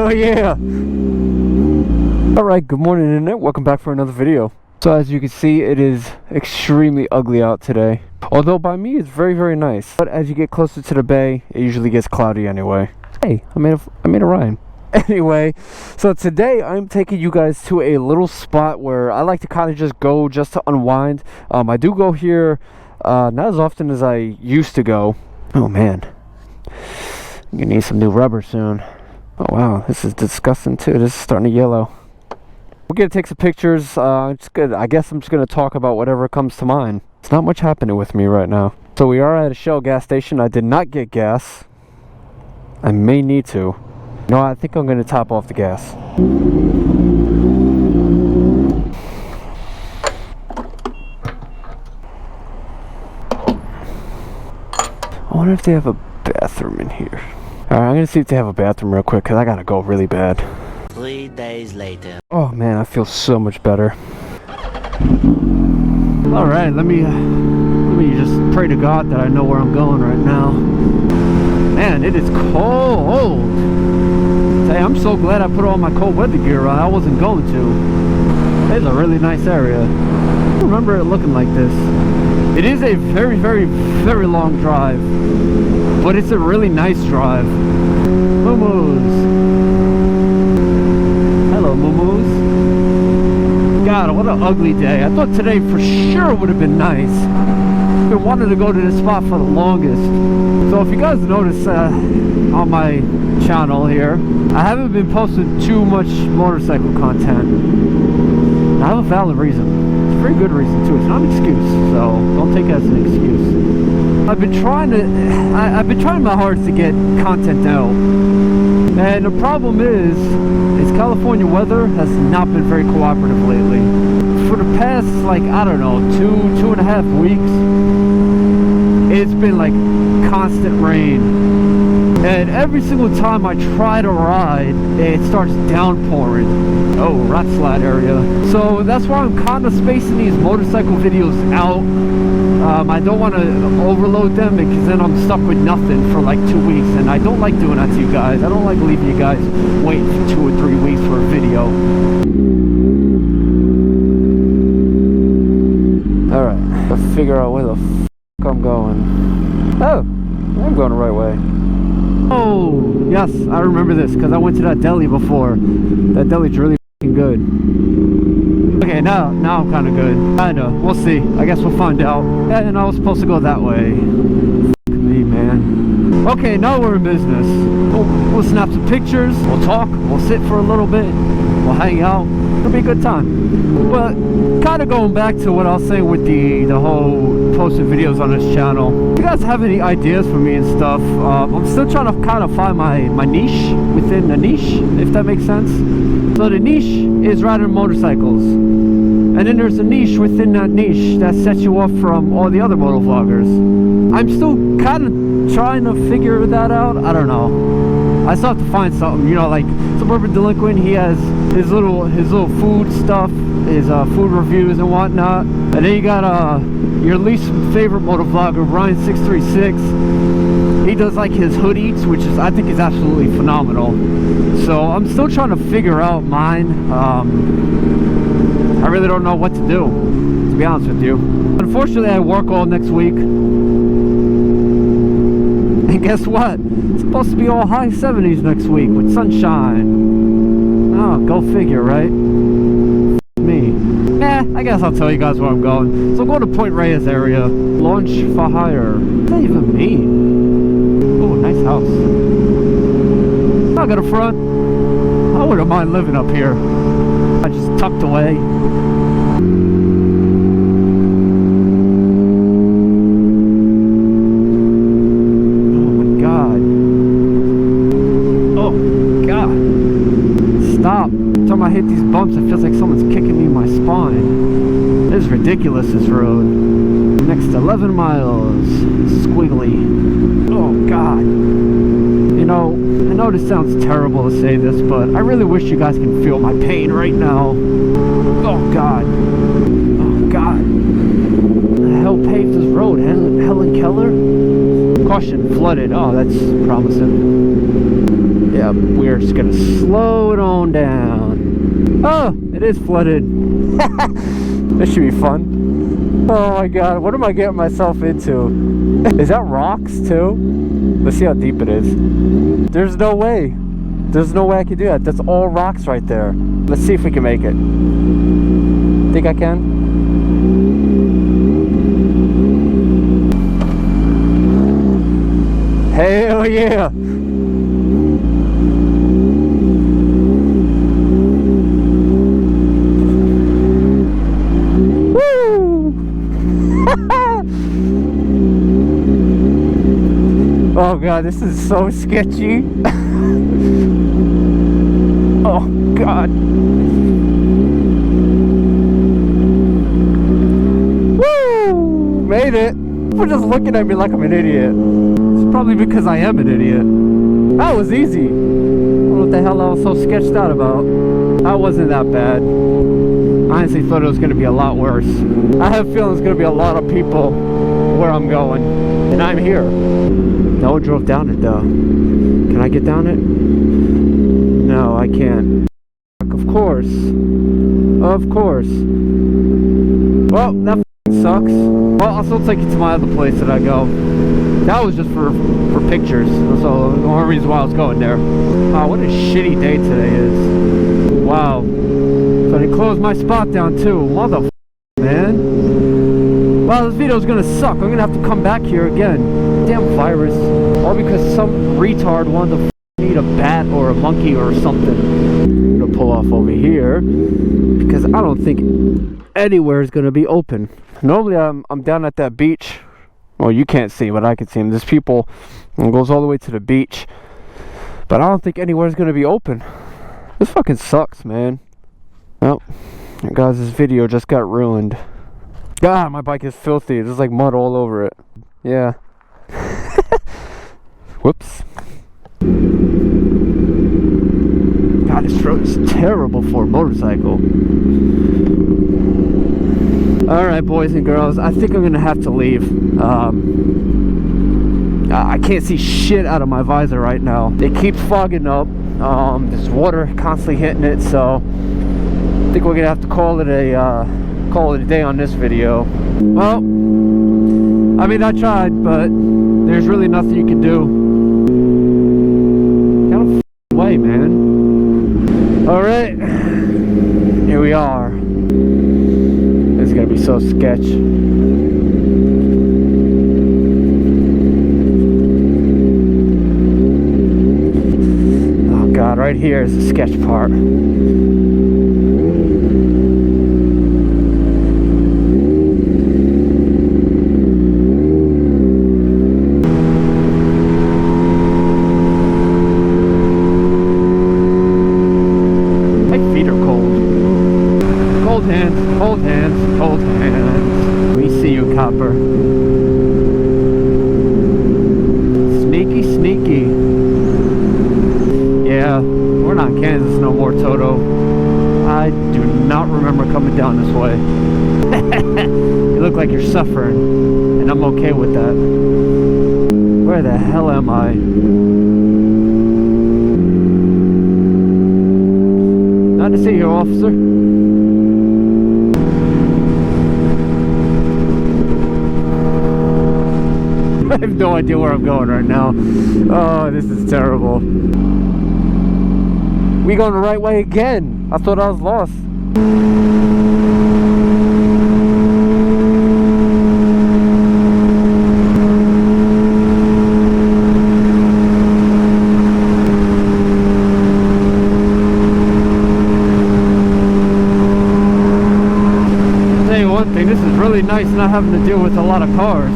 Oh yeah! Alright, good morning internet, welcome back for another video. So as you can see, it is extremely ugly out today. Although by me it's very, very nice. But as you get closer to the bay, it usually gets cloudy anyway. Hey, I made a rhyme. Anyway, so today I'm taking you guys to a little spot where I like to kind of just go just to unwind. I do go here not as often as I used to go. Oh man, I'm gonna need some new rubber soon. Oh wow, this is disgusting too. This is starting to yellow. We're gonna take some pictures. I guess I'm just gonna talk about whatever comes to mind. It's not much happening with me right now. So we are at a Shell gas station. I did not get gas. I may need to. No, I think I'm gonna top off the gas. I wonder if they have a bathroom in here. Alright, I'm gonna see if they have a bathroom real quick because I gotta go really bad. 3 days later. Oh man, I feel so much better. Alright, let me just pray to God that I know where I'm going right now. Man, it is cold. Hey, I'm so glad I put all my cold weather gear on. I wasn't going to. It's a really nice area. I don't remember it looking like this. It is a very, very, very long drive, but it's a really nice drive. Moo-moos. Hello, moo-moos. God, what an ugly day. I thought today for sure would have been nice. I've been wanting to go to this spot for the longest. So if you guys notice on my channel here, I haven't been posting too much motorcycle content. I have a valid reason. It's a very good reason too. It's not an excuse, so don't take it as an excuse. I've been trying my hardest to get content out. And the problem is California weather has not been very cooperative lately. For the past, like, I don't know, two and a half weeks, it's been like constant rain. And every single time I try to ride, it starts downpouring. Oh, rat slide area. So that's why I'm kind of spacing these motorcycle videos out. I don't want to overload them because then I'm stuck with nothing for like 2 weeks, and I don't like doing that to you guys. I don't like leaving you guys waiting for 2 or 3 weeks for a video. Alright, let's figure out where the f I'm going. Oh, I'm going the right way. Oh, yes, I remember this because I went to that deli before. That deli's really f***ing good. Okay, now I'm kind of good. I know, we'll see. I guess we'll find out. Yeah, and I was supposed to go that way. F*** me, man. Okay, now we're in business. We'll snap some pictures. We'll talk. We'll sit for a little bit. We'll hang out. It'll be a good time. But kind of going back to what I was saying with the whole posting videos on this channel. If you guys have any ideas for me and stuff, I'm still trying to kind of find my niche within the niche, if that makes sense. So the niche is riding motorcycles. And then there's a niche within that niche that sets you off from all the other moto vloggers. I'm still kind of trying to figure that out. I don't know. I still have to find something, you know, like Suburban Delinquent. He has his little food stuff, his food reviews and whatnot. And then you got your least favorite moto vlogger, Ryan636. He does like his hood eats, which is, I think, is absolutely phenomenal. So I'm still trying to figure out mine. I really don't know what to do, to be honest with you. Unfortunately, I work all next week. And guess what? It's supposed to be all high 70s next week with sunshine. Oh, go figure, right? Me. Nah, I guess I'll tell you guys where I'm going. So I'm going to Point Reyes area. Launch for hire. What does that even mean? Oh, nice house. I got a front. I wouldn't mind living up here. I just tucked away. Oh my god. Oh god. Stop. Every time I hit these bumps, it feels like someone's kicking me in my spine. This is ridiculous, this road. Next 11 miles. Squiggly. Oh god. You know, I know this sounds terrible to say this, but I really wish you guys can feel my pain right now. Oh god. Oh god. The hell paved this road? Helen Keller? Caution, flooded. Oh, that's promising. Yeah, we're just gonna slow it on down. Oh, it is flooded. This should be fun. Oh my god, what am I getting myself into? Is that rocks too? Let's see how deep it is. There's no way. There's no way I can do that. That's all rocks right there. Let's see if we can make it. Think I can? Hell yeah! Woo! Oh god, this is so sketchy. Oh god. Woo! Made it. People just looking at me like I'm an idiot. It's probably because I am an idiot. That was easy. I don't know what the hell I was so sketched out about. That wasn't that bad. I honestly thought it was going to be a lot worse. I have a feeling there's going to be a lot of people where I'm going. And I'm here. No one drove down it though. Can I get down it? No, I can't. Of course. Of course. Well, that sucks. Well, I'll still take you to my other place that I go. That was just for pictures. So the only reason why I was going there. Wow, what a shitty day today is. Wow. So they closed my spot down too. Mother man. Wow, this video's gonna suck. I'm gonna have to come back here again. Damn virus. All because some retard wanted to need a bat or a monkey or something. I'm gonna pull off over here because I don't think anywhere is gonna be open. Normally I'm down at that beach. Well, you can't see, but I can see them. There's people, and it goes all the way to the beach. But I don't think anywhere is gonna be open. This fucking sucks, man. Well, guys, this video just got ruined. God, my bike is filthy. There's like mud all over it. Yeah. Whoops. God, this road is terrible for a motorcycle. Alright, boys and girls, I think I'm gonna have to leave. I can't see shit out of my visor right now. It keeps fogging up. There's water constantly hitting it, so I think we're gonna have to call it a day on this video. Well, I mean, I tried, but there's really nothing you can do. Kind of way, man. Alright, here we are. It's gonna be so sketch. Oh god, right here is the sketch part. Cold hands, cold hands. We see you, copper. Sneaky, sneaky. Yeah, we're not in Kansas no more, Toto. I do not remember coming down this way. You look like you're suffering, and I'm okay with that. Where the hell am I? Not to see you, officer. I have no idea where I'm going right now. Oh, this is terrible. We going the right way again. I thought I was lost. I'll tell you one thing, this is really nice not having to deal with a lot of cars.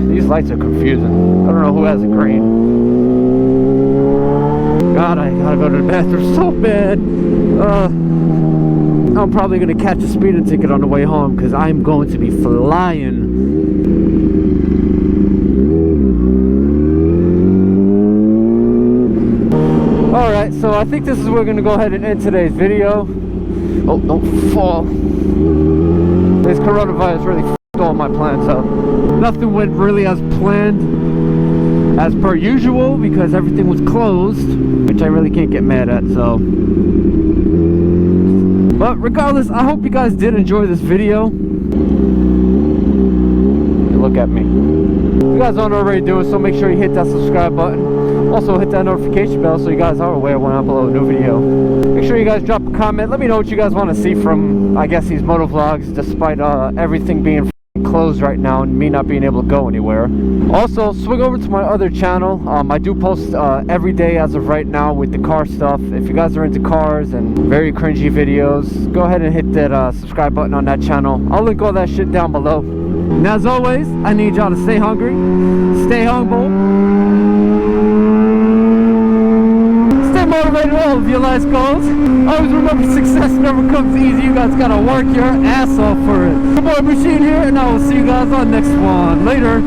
These lights are confusing. I don't know who has a green. God, I gotta go to the bathroom so bad. I'm probably going to catch a speeding ticket on the way home because I'm going to be flying. Alright, so I think this is where we're going to go ahead and end today's video. Oh, don't fall. This coronavirus really f***ed all my plans up. Nothing went really as planned as per usual because everything was closed, which I really can't get mad at, so. But regardless, I hope you guys did enjoy this video. Look at me. You guys don't already do it, so make sure you hit that subscribe button. Also hit that notification bell so you guys are aware when I upload a new video. Make sure you guys drop a comment. Let me know what you guys want to see from, I guess, these moto vlogs, despite everything being closed right now and me not being able to go anywhere. Also, swing over to my other channel. I do post every day as of right now with the car stuff. If you guys are into cars and very cringy videos, go ahead and hit that subscribe button on that channel. I'll link all that shit down below. And as always, I need y'all to stay hungry, stay humble, stay motivated all of your life's goals. Always remember, success never comes easy. You guys gotta work your ass off for it. The boy Machine here, and I will see you guys on next one. Later.